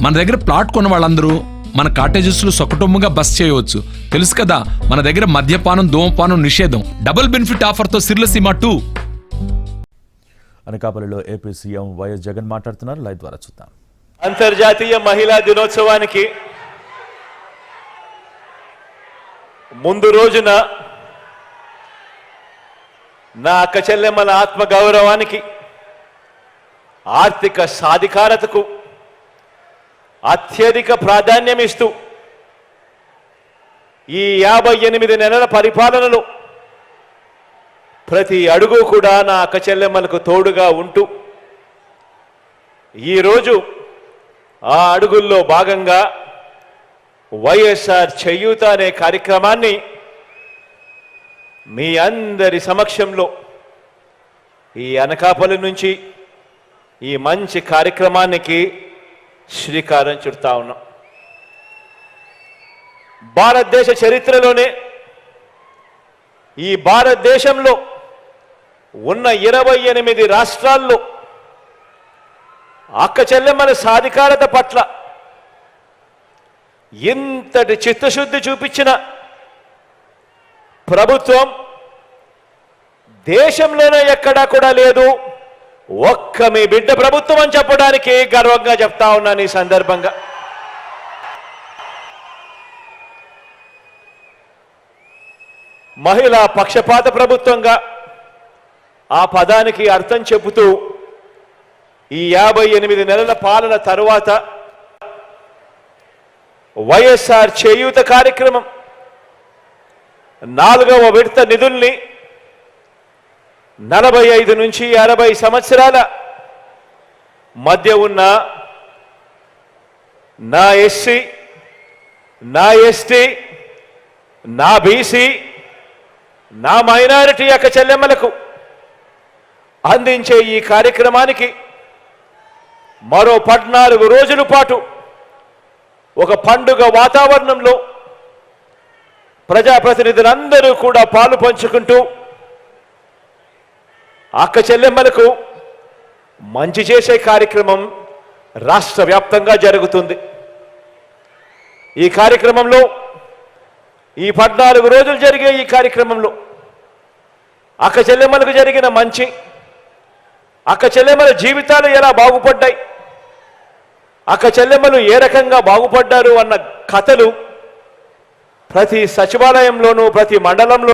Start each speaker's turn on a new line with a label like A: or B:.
A: మన దగ్గర ప్లాట్ కొన్న వాళ్ళందరూ మన కాటేజెస్లో సకుటుంబంగా బస్ చేయవచ్చు. తెలుసు కదా, మన దగ్గర మద్యపానం ధూమపానం నిషేధం. Double benefit ఆఫర్తో సిర్లసీమ 2.
B: అనకాపల్లిలో ఏపీ సీఎం వైఎస్ జగన్ మాట్లాడుతున్నారు. లైవ్ ద్వారా చూద్దాం.
C: అంతర్జాతీయ మహిళా దినోత్సవానికి ముందు రోజున నా అక్క చెల్లెమ్మల ఆత్మ గౌరవానికి, ఆర్థిక సాధికారతకు అత్యధిక ప్రాధాన్యం ఇస్తూ ఈ 58 నెలల పరిపాలనలో ప్రతి అడుగు కూడా నా అక్క చెల్లెమ్మలకు తోడుగా ఉంటూ ఈరోజు ఆ అడుగుల్లో భాగంగా వైఎస్ఆర్ చేయూత అనే కార్యక్రమాన్ని మీ అందరి సమక్షంలో ఈ అనకాపల్లి నుంచి ఈ మంచి కార్యక్రమానికి శ్రీకారం చుడతా ఉన్నాం. భారతదేశ చరిత్రలోనే ఈ భారతదేశంలో ఉన్న 28 రాష్ట్రాల్లో అక్క చెల్లెమ్మల సాధికారత పట్ల ఇంతటి చిత్తశుద్ధి చూపించిన ప్రభుత్వం దేశంలోనే ఎక్కడా కూడా లేదు. ఒక్క మీ బిడ్డ ప్రభుత్వం అని చెప్పడానికి గర్వంగా చెప్తా ఉన్నాను ఈ సందర్భంగా. మహిళా పక్షపాత ప్రభుత్వంగా ఆ పదానికి అర్థం చెబుతూ ఈ 58 నెలల పాలన తరువాత వైఎస్ఆర్ చేయూత కార్యక్రమం 4వ విడత నిధుల్ని 45 నుంచి 60 సంవత్సరాల మధ్య ఉన్న నా ఎస్సీ, నా ఎస్టీ, నా బీసీ, నా మైనారిటీ అక్క చెల్లెమ్మలకు అందించే ఈ కార్యక్రమానికి మరో 14 రోజుల పాటు ఒక పండుగ వాతావరణంలో ప్రజాప్రతినిధులందరూ కూడా పాలు పంచుకుంటూ అక్క చెల్లెమ్మలకు మంచి చేసే కార్యక్రమం రాష్ట్ర వ్యాప్తంగా జరుగుతుంది. ఈ కార్యక్రమంలో ఈ 14 రోజులు జరిగే ఈ కార్యక్రమంలో అక్క చెల్లెమ్మలకు జరిగిన మంచి, అక్క చెల్లెమ్మల జీవితాలు ఎలా బాగుపడ్డాయి, అక్క చెల్లెమ్మలు ఏ రకంగా బాగుపడ్డారు అన్న కథలు ప్రతి సచివాలయంలోనూ ప్రతి మండలంలో